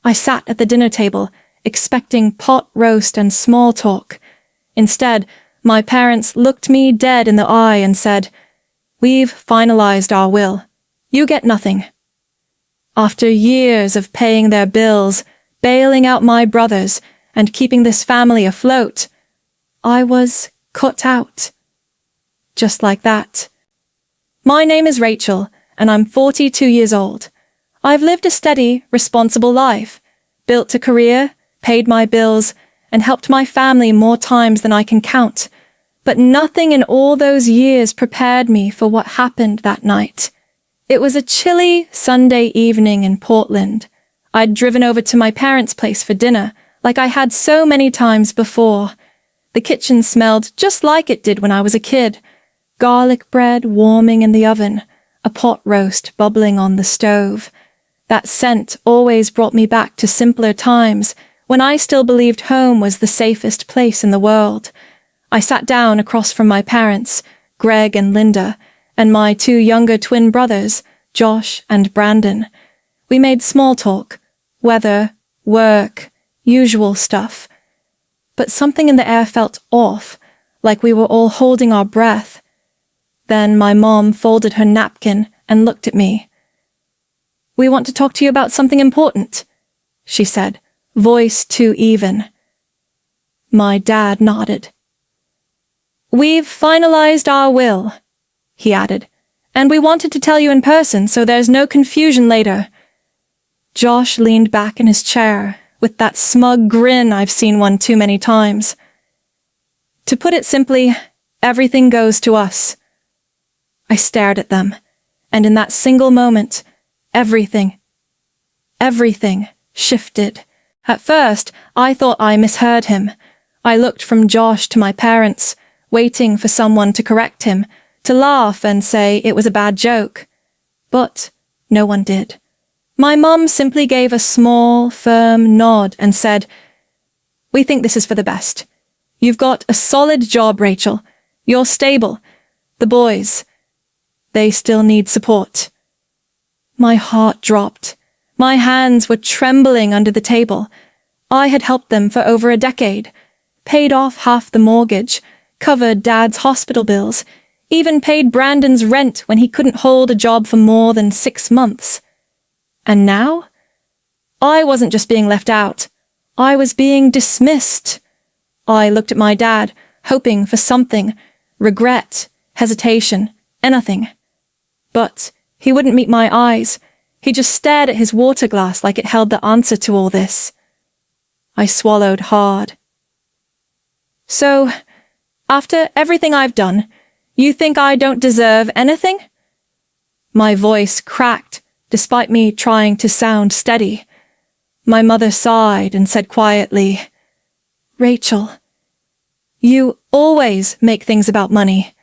I sat at the dinner table, expecting pot roast and small talk. Instead, my parents looked me dead in the eye and said, "We've finalized our will. You get nothing." After years of paying their bills, bailing out my brothers, and keeping this family afloat, I was cut out. Just like that. My name is Rachel, and I'm 42 years old. I've lived a steady, responsible life, built a career, paid my bills, and helped my family more times than I can count. But nothing in all those years prepared me for what happened that night. It was a chilly Sunday evening in Portland. I'd driven over to my parents' place for dinner, like I had so many times before. The kitchen smelled just like it did when I was a kid. Garlic bread warming in the oven, a pot roast bubbling on the stove. That scent always brought me back to simpler times, when I still believed home was the safest place in the world. I sat down across from my parents, Greg and Linda, and my 2 younger twin brothers, Josh and Brandon. We made small talk, weather, work, usual stuff. But something in the air felt off, like we were all holding our breath. Then my mom folded her napkin and looked at me. "We want to talk to you about something important," she said, voice too even. My dad nodded. "We've finalized our will," he added, "and we wanted to tell you in person so there's no confusion later." Josh leaned back in his chair with that smug grin I've seen one too many times. "To put it simply, everything goes to us." I stared at them, and in that single moment, everything shifted. At first, I thought I misheard him. I looked from Josh to my parents, waiting for someone to correct him, to laugh and say it was a bad joke. But no one did. My mum simply gave a small, firm nod and said, "We think this is for the best. You've got a solid job, Rachel. You're stable. The boys, they still need support." My heart dropped. My hands were trembling under the table. I had helped them for over a decade, paid off half the mortgage, covered Dad's hospital bills, even paid Brandon's rent when he couldn't hold a job for more than 6 months. And now? I wasn't just being left out. I was being dismissed. I looked at my dad, hoping for something, regret, hesitation, anything. But he wouldn't meet my eyes. He just stared at his water glass like it held the answer to all this. I swallowed hard. "So, after everything I've done, you think I don't deserve anything?" My voice cracked, despite me trying to sound steady. My mother sighed and said quietly, "Rachel, you always make things about money."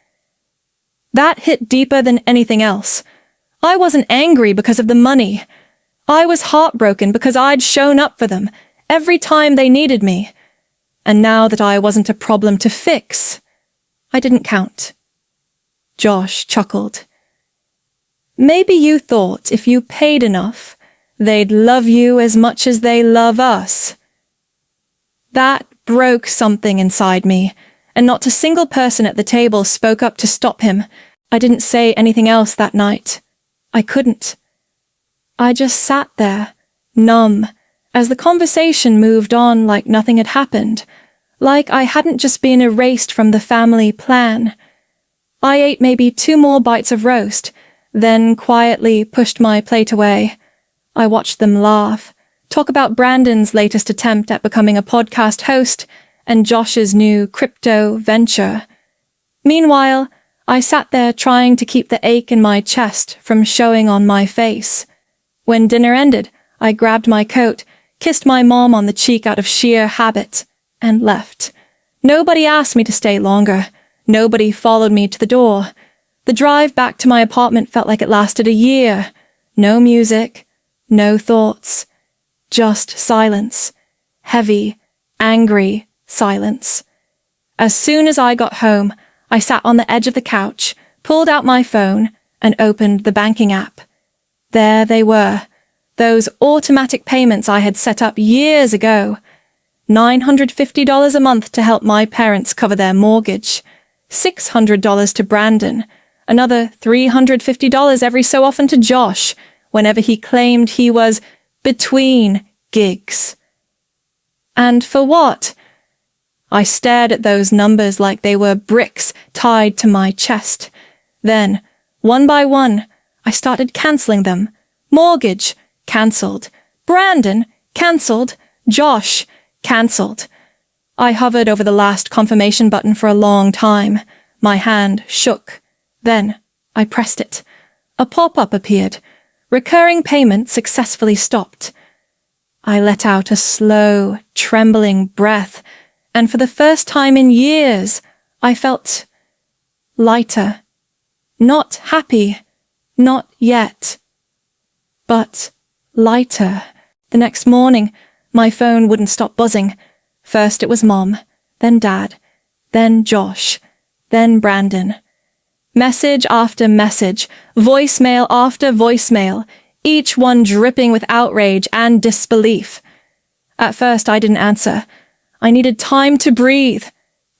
That hit deeper than anything else. I wasn't angry because of the money. I was heartbroken because I'd shown up for them every time they needed me. And now that I wasn't a problem to fix, I didn't count. Josh chuckled. "Maybe you thought if you paid enough, they'd love you as much as they love us." That broke something inside me, and not a single person at the table spoke up to stop him. I didn't say anything else that night. I couldn't. I just sat there, numb, as the conversation moved on like nothing had happened, like I hadn't just been erased from the family plan. I ate maybe 2 more bites of roast, then quietly pushed my plate away. I watched them laugh, talk about Brandon's latest attempt at becoming a podcast host and Josh's new crypto venture. Meanwhile, I sat there trying to keep the ache in my chest from showing on my face. When dinner ended, I grabbed my coat, kissed my mom on the cheek out of sheer habit, and left. Nobody asked me to stay longer. Nobody followed me to the door. The drive back to my apartment felt like it lasted a year. No music, no thoughts, just silence. Heavy, angry silence. As soon as I got home, I sat on the edge of the couch, pulled out my phone, and opened the banking app. There they were, Those automatic payments I had set up years ago. $950 a month to help my parents cover their mortgage. $600 to Brandon. Another $350 every so often to Josh, whenever he claimed he was between gigs. And for what? I stared at those numbers like they were bricks tied to my chest. Then, one by one, I started cancelling them. Mortgage, cancelled. Brandon, cancelled. Josh, cancelled. I hovered over the last confirmation button for a long time. My hand shook. Then, I pressed it. A pop-up appeared. Recurring payment successfully stopped. I let out a slow, trembling breath, and for the first time in years, I felt lighter. Not happy, not yet, but lighter. The next morning, my phone wouldn't stop buzzing. First it was Mom, then Dad, then Josh, then Brandon. Message after message, voicemail after voicemail, each one dripping with outrage and disbelief. At first I didn't answer. I needed time to breathe.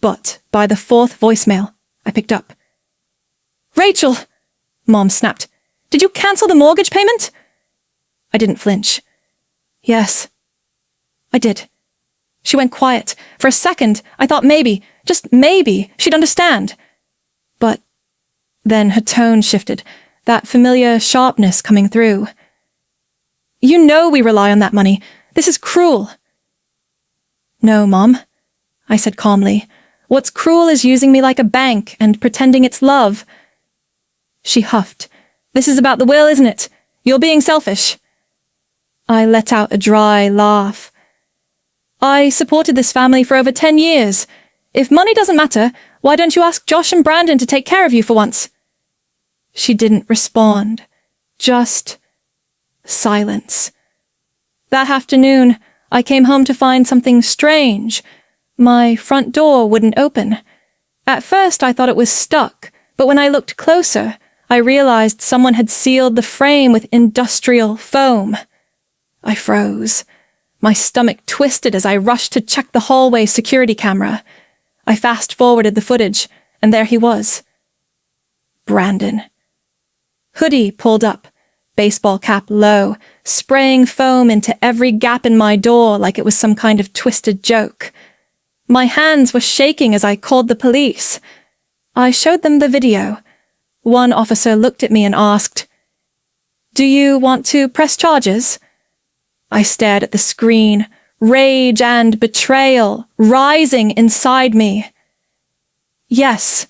But by the fourth voicemail, I picked up. "Rachel!" Mom snapped. "Did you cancel the mortgage payment?" I didn't flinch. "Yes, I did." She went quiet. For a second, I thought maybe, just maybe, she'd understand. But then her tone shifted, that familiar sharpness coming through. "You know we rely on that money. This is cruel." "No, Mom," I said calmly. "What's cruel is using me like a bank and pretending it's love." She huffed. "This is about the will, isn't it? You're being selfish." I let out a dry laugh. "I supported this family for over 10 years. If money doesn't matter, why don't you ask Josh and Brandon to take care of you for once?" She didn't respond. Just silence. That afternoon, I came home to find something strange. My front door wouldn't open. At first, I thought it was stuck, but when I looked closer, I realized someone had sealed the frame with industrial foam. I froze. My stomach twisted as I rushed to check the hallway security camera. I fast-forwarded the footage, and there he was. Brandon. Hoodie pulled up, baseball cap low, spraying foam into every gap in my door like it was some kind of twisted joke. My hands were shaking as I called the police. I showed them the video. One officer looked at me and asked, "Do you want to press charges?" I stared at the screen, rage and betrayal rising inside me. "Yes,"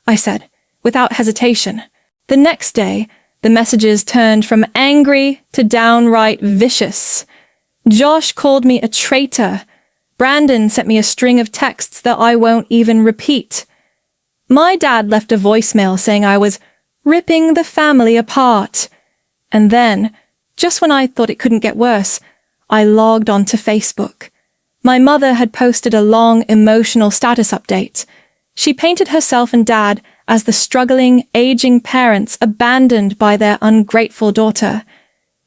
I said, without hesitation. The next day, the messages turned from angry to downright vicious. Josh called me a traitor. Brandon sent me a string of texts that I won't even repeat. My dad left a voicemail saying I was ripping the family apart. And then, just when I thought it couldn't get worse, I logged onto Facebook. My mother had posted a long, emotional status update. She painted herself and Dad as the struggling, aging parents abandoned by their ungrateful daughter.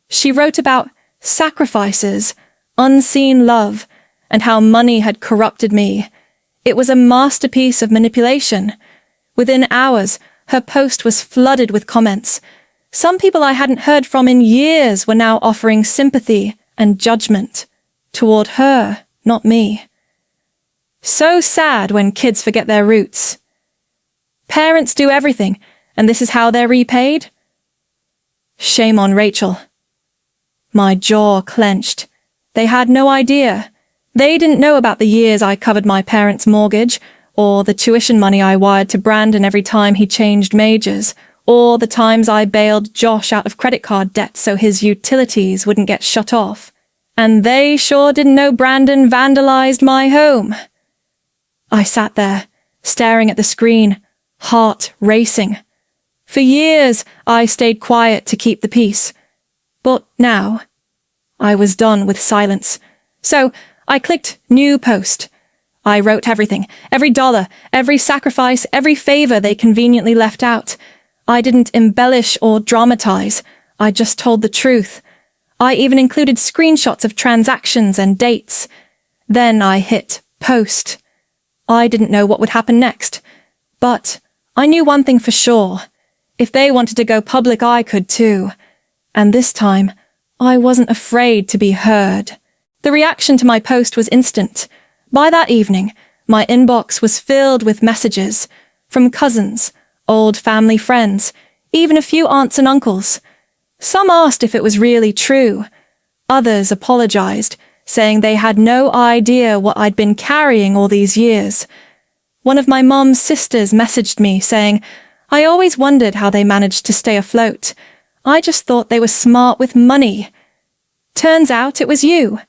She wrote about sacrifices, unseen love, and how money had corrupted me. It was a masterpiece of manipulation. Within hours, her post was flooded with comments. Some people I hadn't heard from in years were now offering sympathy and judgment toward her, not me. So sad when kids forget their roots. Parents do everything, and this is how they're repaid? Shame on Rachel. My jaw clenched. They had no idea. They didn't know about the years I covered my parents' mortgage, or the tuition money I wired to Brandon every time he changed majors, or the times I bailed Josh out of credit card debt so his utilities wouldn't get shut off. And they sure didn't know Brandon vandalized my home. I sat there, staring at the screen, heart racing. For years, I stayed quiet to keep the peace. But now, I was done with silence. So, I clicked New Post. I wrote everything, every dollar, every sacrifice, every favor they conveniently left out. I didn't embellish or dramatize. I just told the truth. I even included screenshots of transactions and dates. Then I hit post. I didn't know what would happen next, but I knew one thing for sure. If they wanted to go public, I could too. And this time, I wasn't afraid to be heard. The reaction to my post was instant. By that evening, my inbox was filled with messages from cousins, old family friends, even a few aunts and uncles. Some asked if it was really true. Others apologized, saying they had no idea what I'd been carrying all these years. One of my mom's sisters messaged me saying, "I always wondered how they managed to stay afloat. I just thought they were smart with money. Turns out it was you."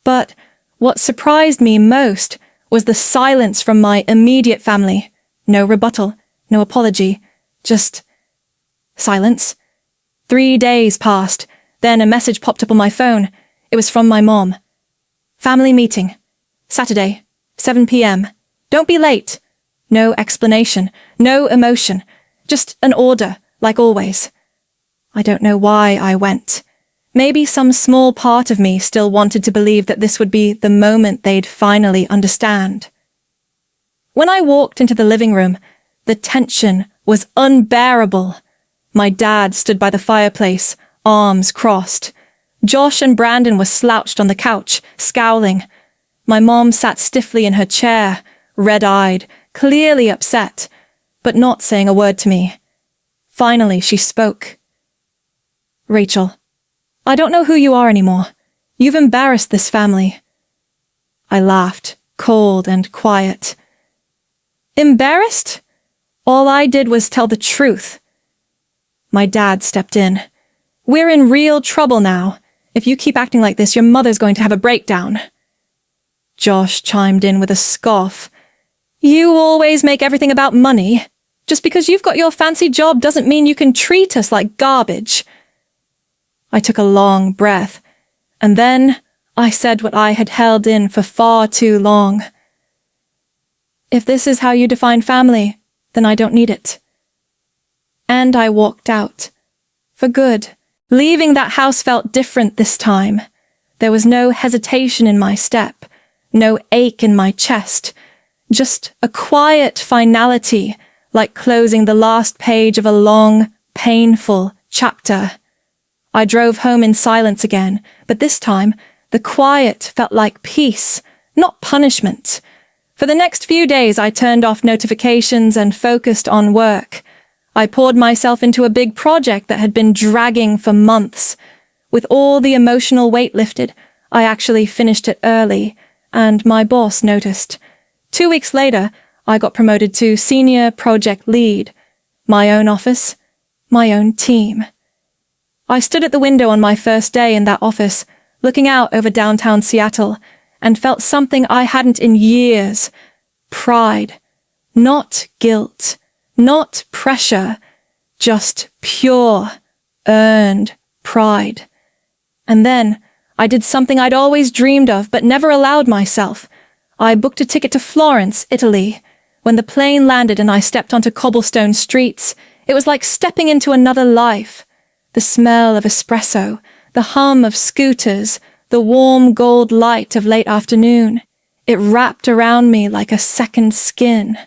But what surprised me most was the silence from my immediate family. No rebuttal, no apology, just silence. 3 days passed, then a message popped up on my phone. It was from my mom. "Family meeting. Saturday, 7 p.m. Don't be late." No explanation, no emotion, just an order, like always. I don't know why I went. Maybe some small part of me still wanted to believe that this would be the moment they'd finally understand. When I walked into the living room, the tension was unbearable. My dad stood by the fireplace, arms crossed. Josh and Brandon were slouched on the couch, scowling. My mom sat stiffly in her chair, red-eyed, clearly upset, but not saying a word to me. Finally, she spoke. "Rachel, I don't know who you are anymore. You've embarrassed this family." I laughed, cold and quiet. "Embarrassed? All I did was tell the truth." My dad stepped in. "We're in real trouble now. If you keep acting like this, your mother's going to have a breakdown." Josh chimed in with a scoff. "You always make everything about money. Just because you've got your fancy job doesn't mean you can treat us like garbage." I took a long breath, and then I said what I had held in for far too long. "If this is how you define family, then I don't need it." And I walked out. For good. Leaving that house felt different this time. There was no hesitation in my step, no ache in my chest, just a quiet finality, like closing the last page of a long, painful chapter. I drove home in silence again, but this time, the quiet felt like peace, not punishment. For the next few days, I turned off notifications and focused on work. I poured myself into a big project that had been dragging for months. With all the emotional weight lifted, I actually finished it early, and my boss noticed. 2 weeks later, I got promoted to senior project lead. My own office, my own team. I stood at the window on my first day in that office, looking out over downtown Seattle, and felt something I hadn't in years. Pride. Not guilt. Not pressure. Just pure, earned pride. And then, I did something I'd always dreamed of but never allowed myself. I booked a ticket to Florence, Italy. When the plane landed and I stepped onto cobblestone streets, it was like stepping into another life. The smell of espresso, the hum of scooters, the warm gold light of late afternoon. It wrapped around me like a second skin.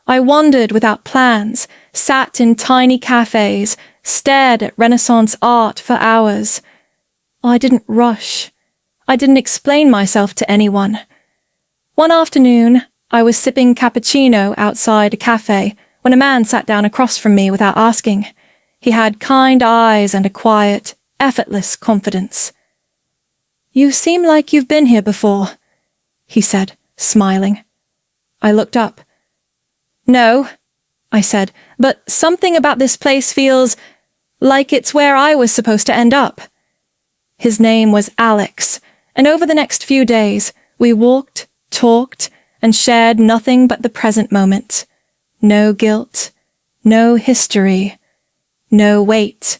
I wandered without plans, sat in tiny cafes, stared at Renaissance art for hours. I didn't rush. I didn't explain myself to anyone. One afternoon, I was sipping cappuccino outside a cafe when a man sat down across from me without asking. He had kind eyes and a quiet, effortless confidence. "You seem like you've been here before," he said, smiling. I looked up. "No," I said, "but something about this place feels like it's where I was supposed to end up." His name was Alex, and over the next few days, we walked, talked, and shared nothing but the present moment. No guilt, no history, no weight.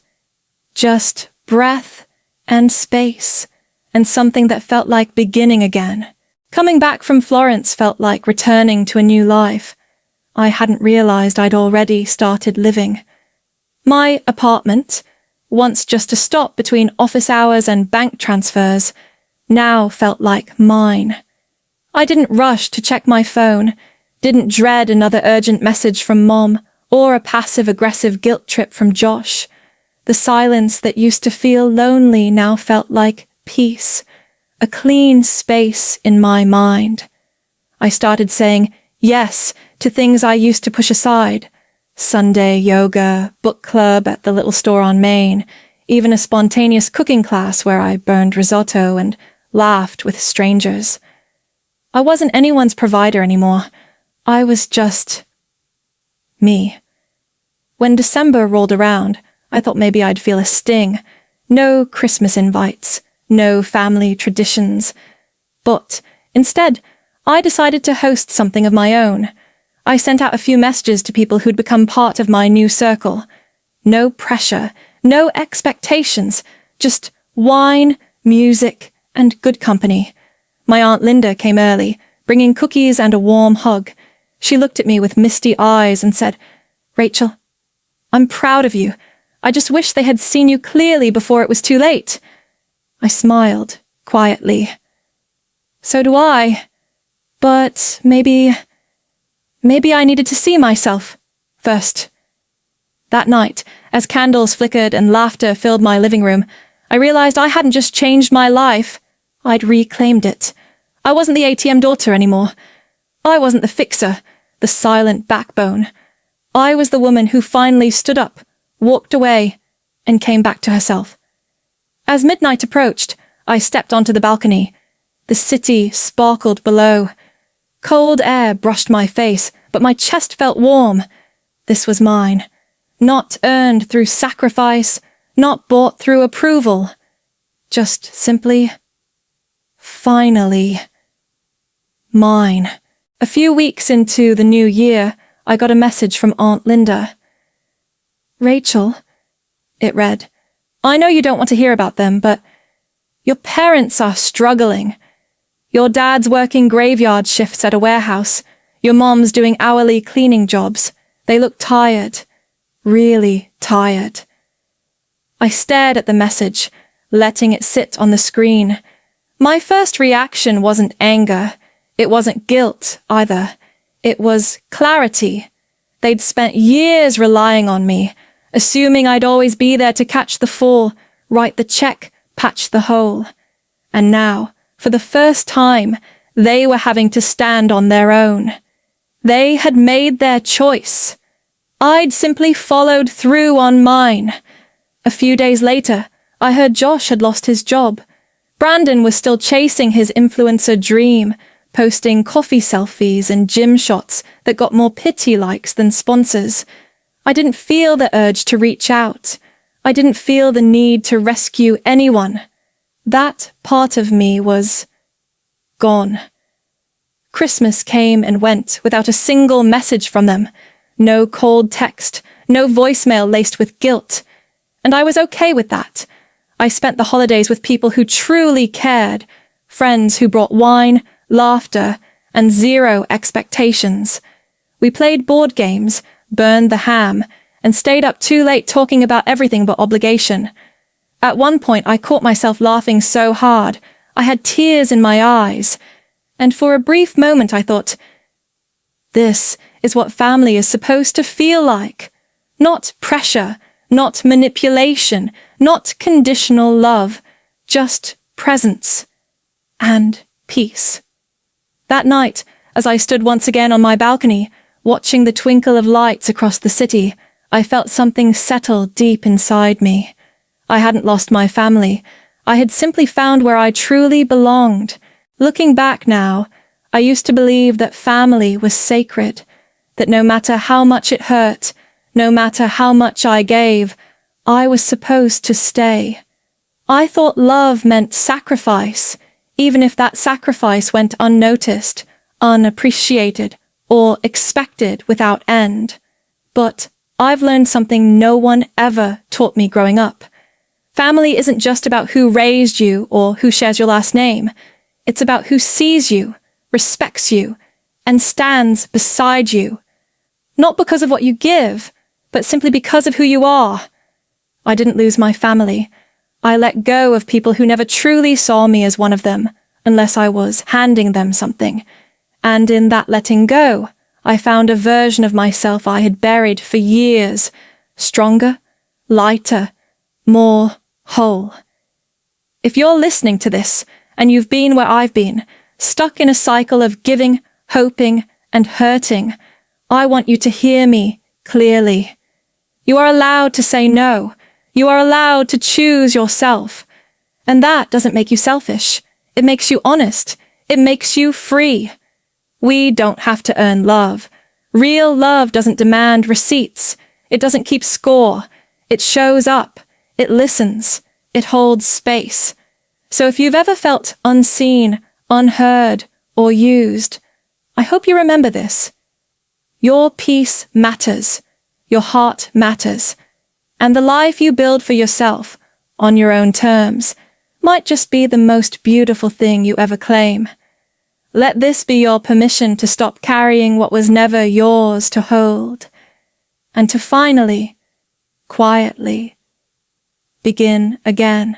Just breath and space, and something that felt like beginning again. Coming back from Florence felt like returning to a new life. I hadn't realized I'd already started living. My apartment, once just a stop between office hours and bank transfers, now felt like mine. I didn't rush to check my phone, didn't dread another urgent message from Mom or a passive-aggressive guilt trip from Josh. The silence that used to feel lonely now felt like peace, a clean space in my mind. I started saying yes to things I used to push aside. Sunday yoga, book club at the little store on Main, even a spontaneous cooking class where I burned risotto and laughed with strangers. I wasn't anyone's provider anymore. I was just me. When December rolled around, I thought maybe I'd feel a sting. No Christmas invites, no family traditions. But instead, I decided to host something of my own. I sent out a few messages to people who'd become part of my new circle. No pressure, no expectations, just wine, music, and good company. My Aunt Linda came early, bringing cookies and a warm hug. She looked at me with misty eyes and said, "Rachel, I'm proud of you. I just wish they had seen you clearly before it was too late." I smiled, quietly. So do I. But maybe I needed to see myself first. That night, as candles flickered and laughter filled my living room, I realized I hadn't just changed my life, I'd reclaimed it. I wasn't the ATM daughter anymore. I wasn't the fixer, the silent backbone. I was the woman who finally stood up, walked away, and came back to herself. As midnight approached, I stepped onto the balcony. The city sparkled below. Cold air brushed my face, but my chest felt warm. This was mine. Not earned through sacrifice, not bought through approval. Just simply, finally, mine. A few weeks into the new year, I got a message from Aunt Linda. "Rachel," it read, "I know you don't want to hear about them, but your parents are struggling. Your dad's working graveyard shifts at a warehouse. Your mom's doing hourly cleaning jobs. They look tired. Really tired." I stared at the message, letting it sit on the screen. My first reaction wasn't anger. It wasn't guilt, either. It was clarity. They'd spent years relying on me, assuming I'd always be there to catch the fall, write the check, patch the hole. And now, for the first time, they were having to stand on their own. They had made their choice. I'd simply followed through on mine. A few days later, I heard Josh had lost his job. Brandon was still chasing his influencer dream, posting coffee selfies and gym shots that got more pity likes than sponsors. I didn't feel the urge to reach out. I didn't feel the need to rescue anyone. That part of me was gone. Christmas came and went without a single message from them. No cold text, no voicemail laced with guilt. And I was okay with that. I spent the holidays with people who truly cared, friends who brought wine, laughter, and zero expectations. We played board games, burned the ham, and stayed up too late talking about everything but obligation. At one point, I caught myself laughing so hard, I had tears in my eyes. And for a brief moment, I thought, this is what family is supposed to feel like. Not pressure, not manipulation, not conditional love, just presence and peace. That night, as I stood once again on my balcony, watching the twinkle of lights across the city, I felt something settle deep inside me. I hadn't lost my family. I had simply found where I truly belonged. Looking back now, I used to believe that family was sacred, that no matter how much it hurt, no matter how much I gave, I was supposed to stay. I thought love meant sacrifice, even if that sacrifice went unnoticed, unappreciated, or expected without end. But I've learned something no one ever taught me growing up. Family isn't just about who raised you or who shares your last name. It's about who sees you, respects you, and stands beside you. Not because of what you give, but simply because of who you are. I didn't lose my family. I let go of people who never truly saw me as one of them, unless I was handing them something. And in that letting go, I found a version of myself I had buried for years, stronger, lighter, more whole. If you're listening to this, and you've been where I've been, stuck in a cycle of giving, hoping, and hurting, I want you to hear me clearly. You are allowed to say no. You are allowed to choose yourself. And that doesn't make you selfish. It makes you honest. It makes you free. We don't have to earn love. Real love doesn't demand receipts. It doesn't keep score. It shows up. It listens. It holds space. So if you've ever felt unseen, unheard, or used, I hope you remember this. Your peace matters. Your heart matters. And the life you build for yourself, on your own terms, might just be the most beautiful thing you ever claim. Let this be your permission to stop carrying what was never yours to hold, and to finally, quietly, begin again.